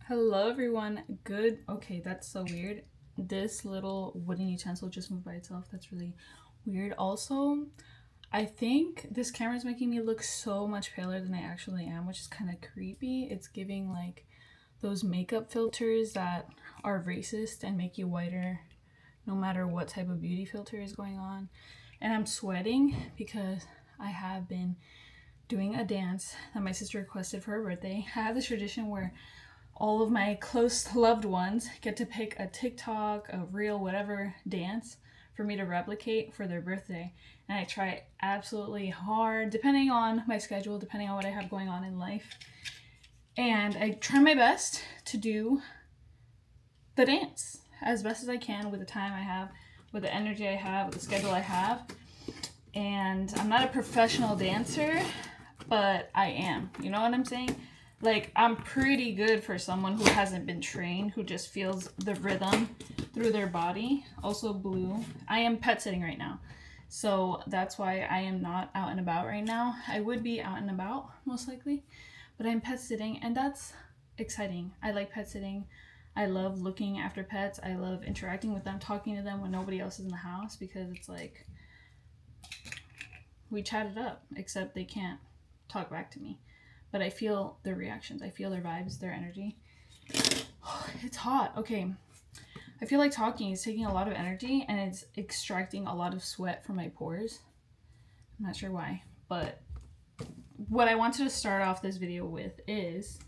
Hello everyone. Good. Okay, that's so weird. This little wooden utensil just moved by itself. That's really weird. Also, I think this camera is making me look so much paler than I actually am, which is kind of creepy. It's giving like those makeup filters that are racist and make you whiter no matter what type of beauty filter is going on. And I'm sweating because I have been doing a dance that my sister requested for her birthday. I have this tradition where all of my close loved ones get to pick a TikTok, a reel, whatever dance for me to replicate for their birthday. And I try absolutely hard, depending on my schedule, depending on what I have going on in life. And I try my best to do the dance as best as I can with the time I have, with the energy I have, with the schedule I have. And I'm not a professional dancer, but I am. You know what I'm saying? Like, I'm pretty good for someone who hasn't been trained, who just feels the rhythm through their body. Also, blue. I am pet sitting right now. So that's why I am not out and about right now. I would be out and about, most likely. But I'm pet sitting, and that's exciting. I like pet sitting. I love looking after pets. I love interacting with them, talking to them when nobody else is in the house, because it's like we chat it up, except they can't talk back to me. But I feel their reactions. I feel their vibes, their energy. It's hot. Okay. I feel like talking is taking a lot of energy and it's extracting a lot of sweat from my pores. I'm not sure why. But what I wanted to start off this video with is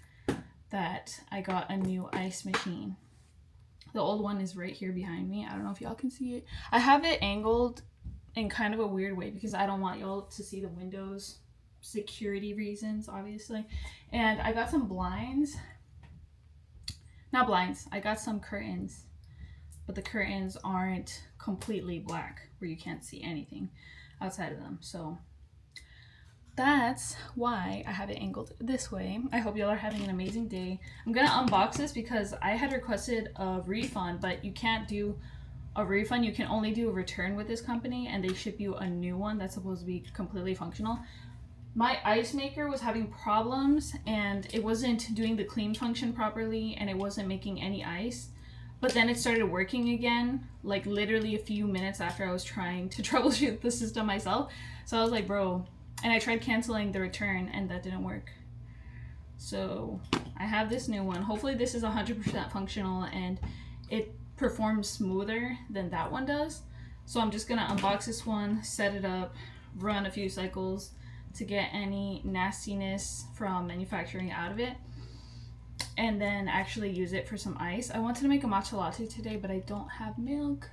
that I got a new ice machine. The old one is right here behind me. I don't know if y'all can see it. I have it angled in kind of a weird way because I don't want y'all to see the windows. Security reasons, obviously. And I got some blinds. Not blinds. I got some curtains. But the curtains aren't completely black where you can't see anything outside of them. So that's why I have it angled this way. I hope y'all are having an amazing day. I'm gonna unbox this because I had requested a refund, but you can't do a refund. You can only do a return with this company, and they ship you a new one that's supposed to be completely functional. My ice maker was having problems and it wasn't doing the clean function properly and it wasn't making any ice. But then it started working again, like literally a few minutes after I was trying to troubleshoot the system myself. So I was like, bro, and I tried canceling the return and that didn't work. So I have this new one. Hopefully this is 100% functional and it performs smoother than that one does. So I'm just gonna unbox this one, set it up, run a few cycles to get any nastiness from manufacturing out of it, and then actually use it for some ice. I wanted to make a matcha latte today, but I don't have milk.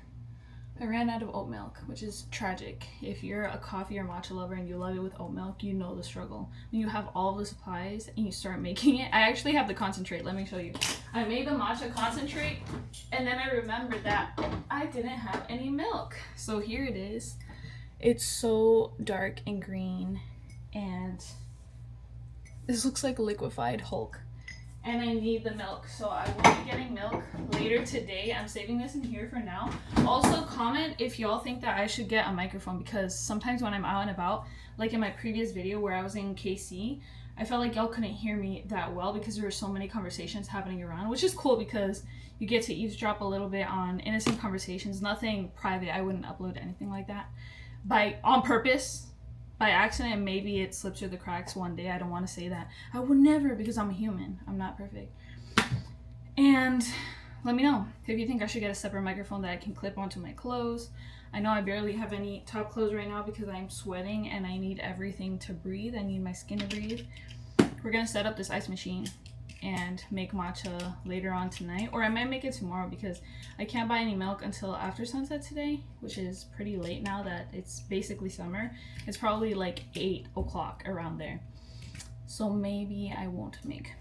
I ran out of oat milk, which is tragic. If you're a coffee or matcha lover and you love it with oat milk, you know the struggle. When you have all the supplies and you start making it. I actually have the concentrate. Let me show you. I made the matcha concentrate, and then I remembered that I didn't have any milk. So here it is. It's so dark and green, and this looks like liquefied Hulk. And I need the milk, so I will be getting milk later today. I'm saving this in here for now. Also, comment if y'all think that I should get a microphone, because sometimes when I'm out and about, like in my previous video where I was in KC, I felt like y'all couldn't hear me that well because there were so many conversations happening around, which is cool because you get to eavesdrop a little bit on innocent conversations. Nothing private. I wouldn't upload anything like that on purpose. By accident, maybe it slips through the cracks one day. I don't want to say that. I would never, because I'm a human. I'm not perfect. And let me know if you think I should get a separate microphone that I can clip onto my clothes. I know I barely have any top clothes right now because I'm sweating and I need everything to breathe. I need my skin to breathe. We're going to set up this ice machine and make matcha later on tonight, or I might make it tomorrow because I can't buy any milk until after sunset today, which is pretty late now that it's basically summer. It's probably like 8 o'clock around there, so maybe I won't make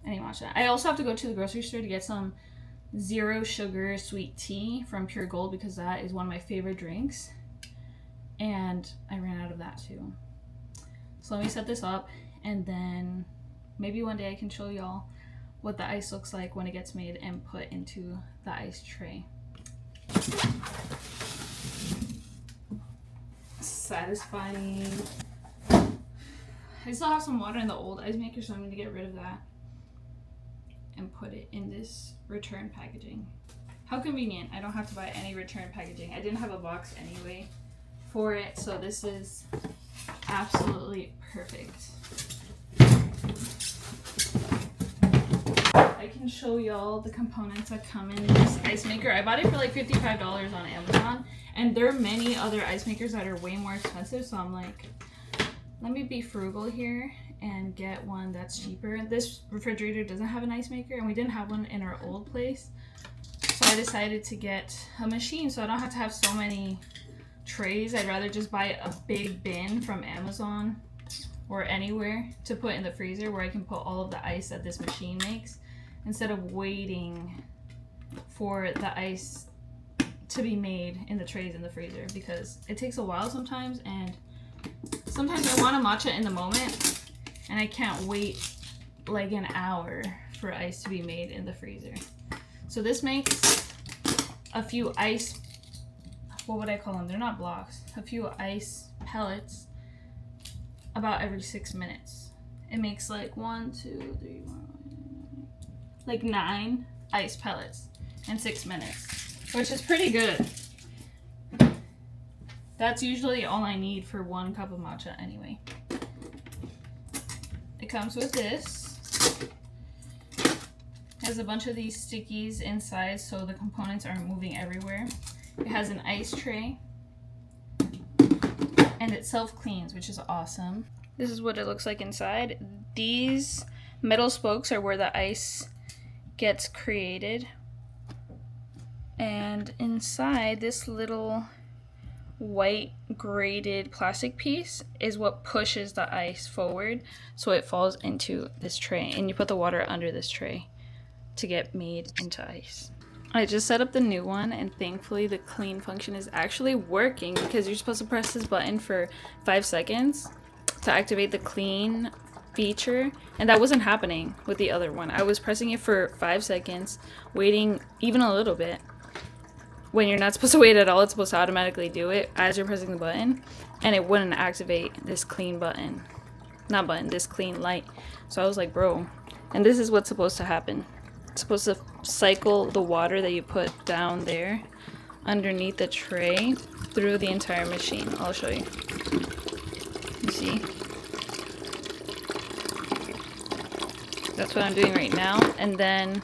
any matcha. I also have to go to the grocery store to get some zero sugar sweet tea from Pure Gold because that is one of my favorite drinks, and I ran out of that too. So let me set this up, and then maybe one day I can show y'all what the ice looks like when it gets made and put into the ice tray. Satisfying. I still have some water in the old ice maker, so I'm going to get rid of that. and put it in this return packaging. How convenient. I don't have to buy any return packaging. I didn't have a box anyway for it, so this is absolutely perfect. I can show y'all the components that come in this ice maker. I bought it for like $55 on Amazon, and there are many other ice makers that are way more expensive, so I'm like, let me be frugal here and get one that's cheaper. This refrigerator doesn't have an ice maker, and we didn't have one in our old place, so I decided to get a machine so I don't have to have so many trays. I'd rather just buy a big bin from Amazon or anywhere to put in the freezer where I can put all of the ice that this machine makes, instead of waiting for the ice to be made in the trays in the freezer, because it takes a while sometimes, and sometimes I want a matcha in the moment and I can't wait like an hour for ice to be made in the freezer. So this makes a few ice, what would I call them? They're not blocks. A few ice pellets about every 6 minutes. It makes like 1, 2, 3, 4, like 9 ice pellets in 6 minutes, which is pretty good. That's usually all I need for 1 cup of matcha anyway. It comes with this. It has a bunch of these stickies inside so the components aren't moving everywhere. It has an ice tray, and it self-cleans, which is awesome. This is what it looks like inside. These metal spokes are where the ice gets created. And inside, this little white grated plastic piece is what pushes the ice forward so it falls into this tray, and you put the water under this tray to get made into ice. I just set up the new one, and thankfully the clean function is actually working, because you're supposed to press this button for 5 seconds to activate the clean feature, and that wasn't happening with the other one. I was pressing it for 5 seconds, waiting even a little bit. When you're not supposed to wait at all, it's supposed to automatically do it as you're pressing the button, and it wouldn't activate this clean button. Not button, this clean light. So I was like, bro. And this is what's supposed to happen. It's supposed to cycle the water that you put down there underneath the tray through the entire machine. I'll show you. You see? That's what I'm doing right now. And then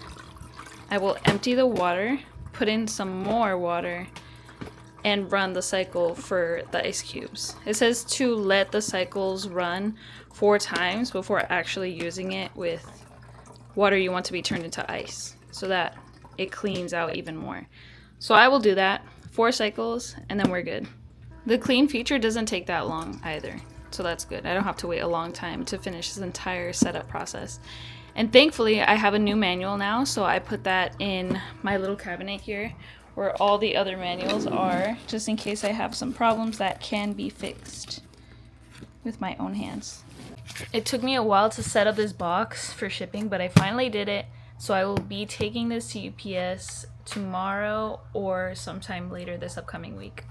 I will empty the water, put in some more water, and run the cycle for the ice cubes. It says to let the cycles run 4 times before actually using it with water you want to be turned into ice, so that it cleans out even more. So I will do that 4 cycles, and then we're good. The clean feature doesn't take that long either, so that's good. I don't have to wait a long time to finish this entire setup process. And thankfully I have a new manual now, so I put that in my little cabinet here where all the other manuals are, just in case I have some problems that can be fixed with my own hands. It took me a while to set up this box for shipping, but I finally did it. So I will be taking this to UPS tomorrow or sometime later this upcoming week.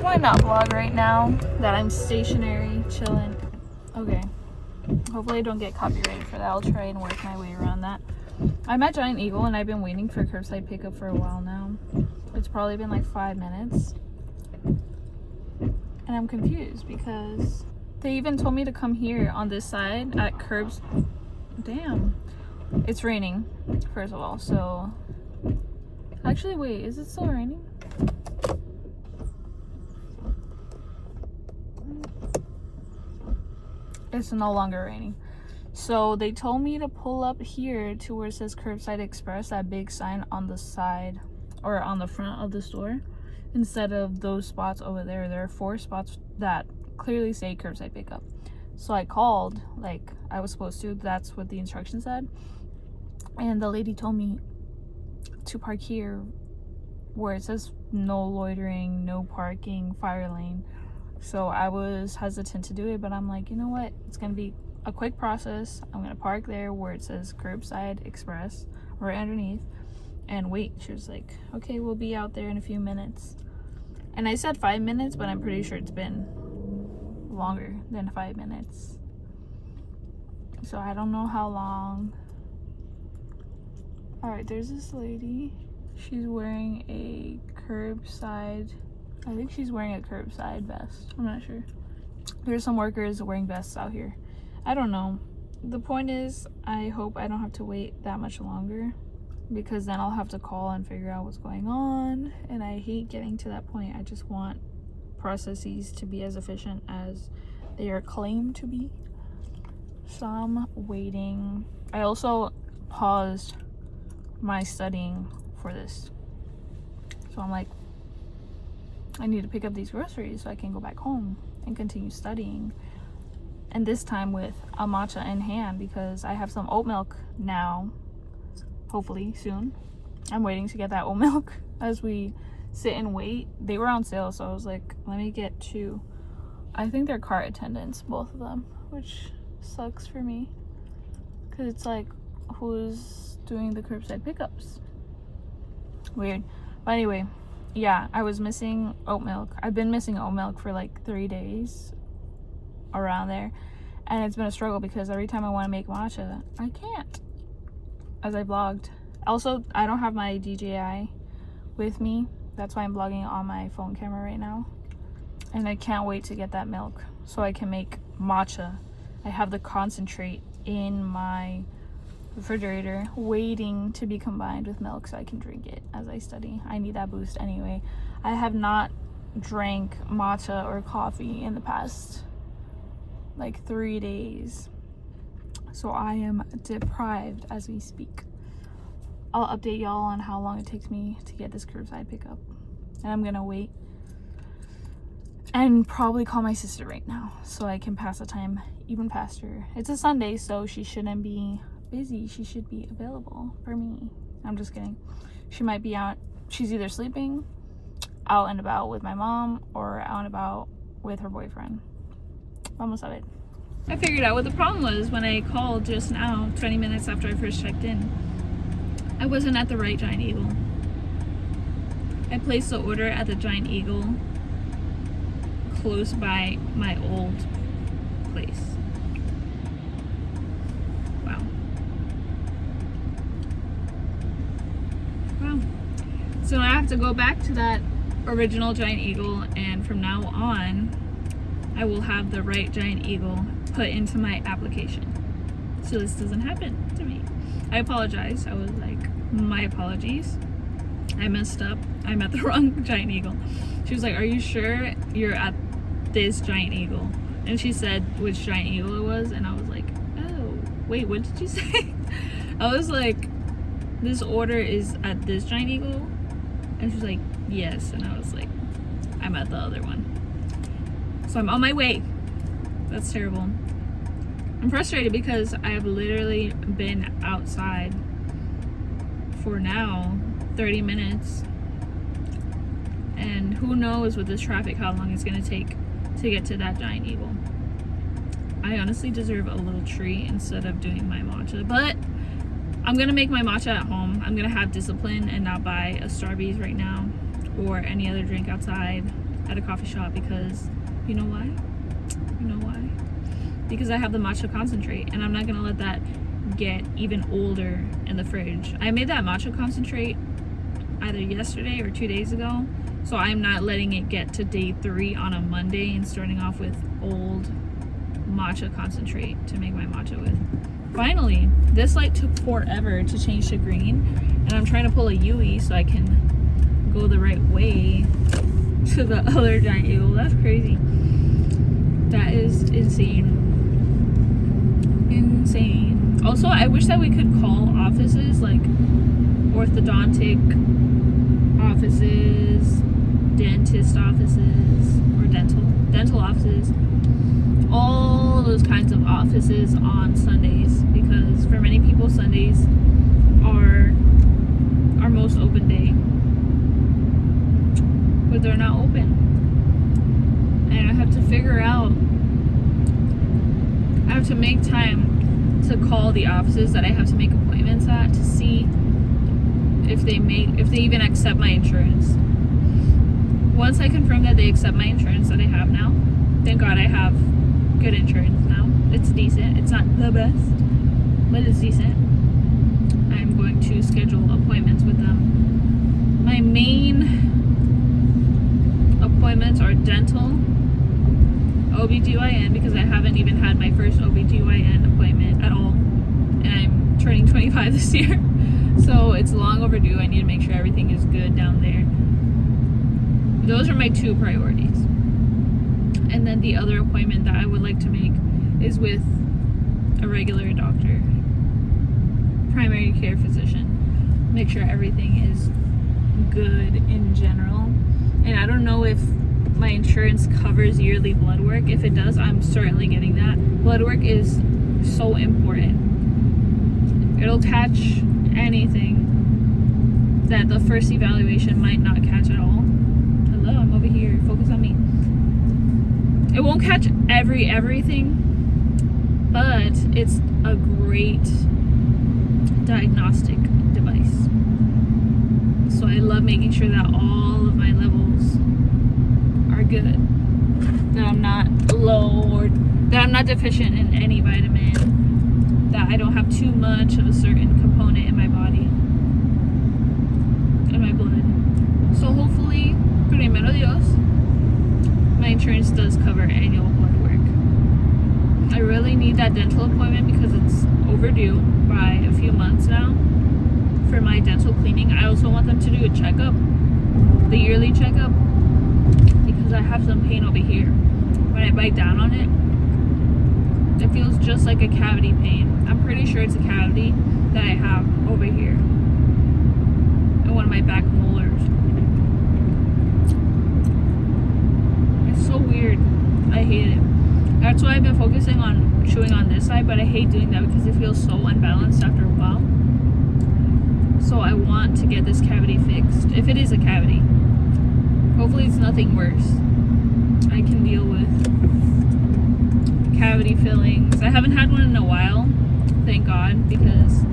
Why not vlog right now that I'm stationary, chilling? Okay. Hopefully I don't get copyrighted for that. I'll try and work my way around that. I'm at Giant Eagle, and I've been waiting for curbside pickup for a while now. It's probably been like 5 minutes. And I'm confused because they even told me to come here on this side at curbs. Damn. It's raining, first of all, so... Actually, wait, is it still raining? It's no longer raining. So they told me to pull up here to where it says Curbside Express, that big sign on the side or on the front of the store, instead of those spots over there. There are 4 spots that clearly say curbside pickup. So I called like I was supposed to. That's what the instructions said. And the lady told me to park here where it says no loitering, no parking, fire lane. So I was hesitant to do it, but I'm like, you know what? It's going to be a quick process. I'm going to park there where it says Curbside Express right underneath and wait. She was like, okay, we'll be out there in a few minutes. And I said 5 minutes, but I'm pretty sure it's been longer than 5 minutes. So I don't know how long. Alright, there's this lady. She's wearing a curbside. I think she's wearing a curbside vest. I'm not sure. There's some workers wearing vests out here. I don't know. The point is, I hope I don't have to wait that much longer, because then I'll have to call and figure out what's going on, and I hate getting to that point. I just want processes to be as efficient as they are claimed to be. So I'm waiting. I also paused my studying for this. So I'm like, I need to pick up these groceries so I can go back home and continue studying. And this time with a matcha in hand, because I have some oat milk now, hopefully soon. I'm waiting to get that oat milk as we sit and wait. They were on sale, so I was like, let me get 2. I think they're car attendants, both of them, which sucks for me, because it's like, who's doing the curbside pickups? Weird. But anyway, yeah, I was missing oat milk. I've been missing oat milk for like 3 days, around there, and it's been a struggle because every time I want to make matcha, I can't, as I vlogged. Also, I don't have my DJI with me. That's why I'm vlogging on my phone camera right now, and I can't wait to get that milk so I can make matcha. I have the concentrate in my refrigerator waiting to be combined with milk so I can drink it as I study. I need that boost anyway. I have not drank matcha or coffee in the past like 3 days, so I am deprived as we speak. I'll update y'all on how long it takes me to get this curbside pickup, and I'm gonna wait and probably call my sister right now so I can pass the time even faster. It's a Sunday, so she shouldn't be busy. She should be available for me. I'm just kidding. She might be out. She's either sleeping, out and about with my mom, or out and about with her boyfriend. Vamos a ver. I figured out what the problem was when I called just now, 20 minutes after I first checked in. I wasn't at the right Giant Eagle. I placed the order at the Giant Eagle close by my old place. Wow. Wow. So I have to go back to that original Giant Eagle, and from now on, I will have the right Giant Eagle put into my application, so this doesn't happen to me. I apologize. I was like, my apologies. I messed up. I'm at the wrong Giant Eagle. She was like, are you sure you're at this Giant Eagle? And she said which Giant Eagle it was, and I was like, oh, wait, what did you say? I was like, this order is at this Giant Eagle? And she was like, yes. And I was like, I'm at the other one. So I'm on my way. That's terrible. I'm frustrated because I've literally been outside for now 30 minutes, and who knows with this traffic how long it's gonna take to get to that Giant Eagle. I honestly deserve a little treat instead of doing my matcha, but I'm gonna make my matcha at home. I'm gonna have discipline and not buy a Starbucks right now or any other drink outside at a coffee shop, because you know why? You know why? Because I have the matcha concentrate, and I'm not gonna let that get even older in the fridge. I made that matcha concentrate either yesterday or 2 days ago, so I'm not letting it get to day 3 on a Monday and starting off with old matcha concentrate to make my matcha with. Finally, this light took forever to change to green, and I'm trying to pull a Yui so I can go the right way to the other Giant Eagle. That's crazy. That is insane. Insane. Also, I wish that we could call offices, like orthodontic offices, dentist offices, or dental offices, all those kinds of offices on Sundays, because for many people Sundays are our most open day, but they're not open. And I have to figure out, I have to make time to call the offices that I have to make appointments at to see if they even accept my insurance. once I confirm that they accept my insurance that I have now, thank God I have good insurance now. It's decent. It's not the best, but it's decent. I'm going to schedule appointments with them. My main appointments are dental, OBGYN, because I haven't even had my first OBGYN appointment at all, and I'm turning 25 this year, so it's long overdue. I need to make sure everything is good down there. Those are my two priorities. And then the other appointment that I would like to make is with a regular doctor, primary care physician. Make sure everything is good in general. And I don't know if my insurance covers yearly blood work. If it does, I'm certainly getting that. Blood work is so important. It'll catch anything that the first evaluation might not catch at all. Hello, I'm over here. Focus on me. It won't catch everything, but it's a great diagnostic device. So I love making sure that all of my levels are good, that I'm not low, or that I'm not deficient in any vitamin, that I don't have too much of a certain component in my body, in my blood. So hopefully, primero Dios, my insurance does cover annual blood work. I really need that dental appointment because it's overdue by a few months now for my dental cleaning. I also want them to do a checkup, the yearly checkup, because I have some pain over here. When I bite down on it, it feels just like a cavity pain. I'm pretty sure it's a cavity that I have over here in one of my back molars. It's so weird. I hate it. That's why I've been focusing on chewing on this side, but I hate doing that because it feels so unbalanced after a while. So I want to get this cavity fixed, if it is a cavity. Hopefully it's nothing worse. I can deal with cavity fillings. I haven't had one in a while, thank God, because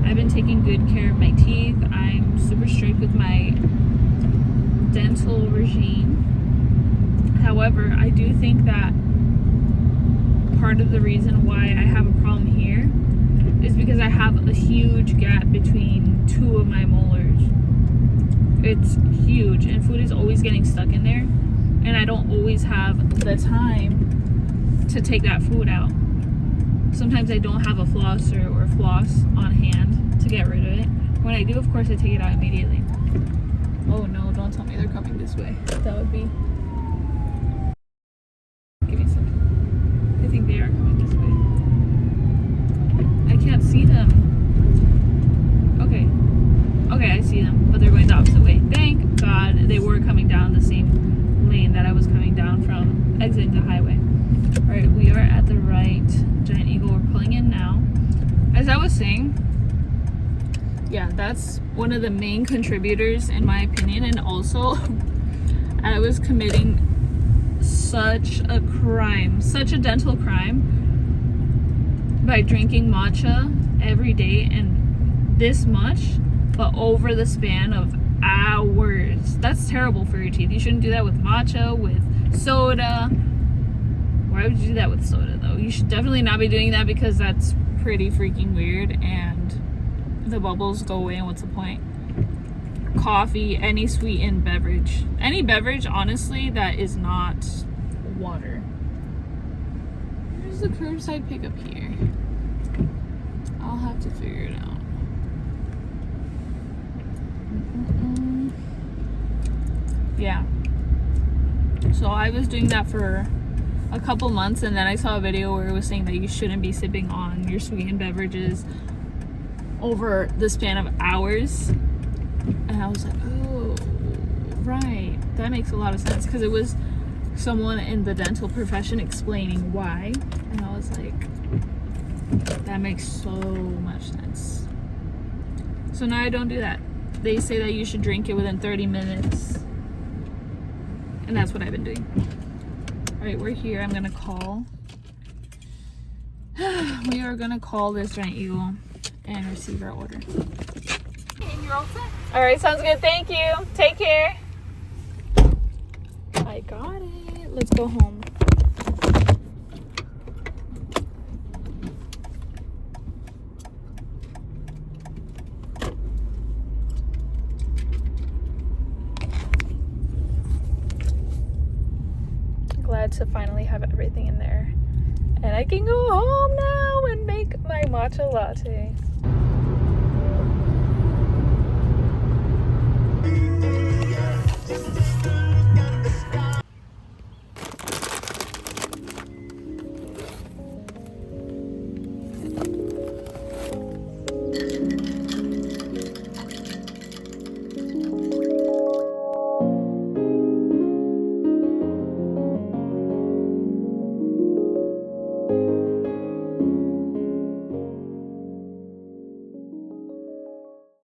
I've been taking good care of my teeth. I'm super strict with my dental regime. However, I do think that part of the reason why I have a problem here is because I have a huge gap between two of my molars. It's huge, and food is always getting stuck in there, and I don't always have the time to take that food out. Sometimes I don't have a flosser or floss on hand to get rid of it. When I do, of course, I take it out immediately. Oh no, don't tell me they're coming this way. That would be... Give me a second. I think they are coming this way. I can't see them. Okay, I see them, but they're going the opposite way. Thank God they were coming down the same lane that I was coming down from, exiting the highway. Alright, we are at the right giant eagle. We're pulling in now. As I was saying, yeah, that's one of the main contributors in my opinion, and also I was committing such a crime, such a dental crime, by drinking matcha every day, and this much, but over the span of hours. That's terrible for your teeth. You shouldn't do that with matcha, with soda. Why would you do that with soda though? You should definitely not be doing that because that's pretty freaking weird and the bubbles go away, and what's the point? Coffee, any sweetened beverage. Any beverage, honestly, that is not water. Where's the curbside pickup here? I'll have to figure it out. Yeah. So I was doing that for a couple months, and then I saw a video where it was saying that you shouldn't be sipping on your sweetened beverages over the span of hours. And I was like, oh, right. That makes a lot of sense, because it was someone in the dental profession explaining why. And I was like, that makes so much sense. So now I don't do that. They say that you should drink it within 30 minutes. And that's what I've been doing. Alright, we're here. I'm going to call. We are going to call this giant eagle and receive our order. And you're all set. Alright, sounds good. Thank you. Take care. I got it. Let's go home. Glad to finally have everything in there. And I can go home now and make my matcha latte.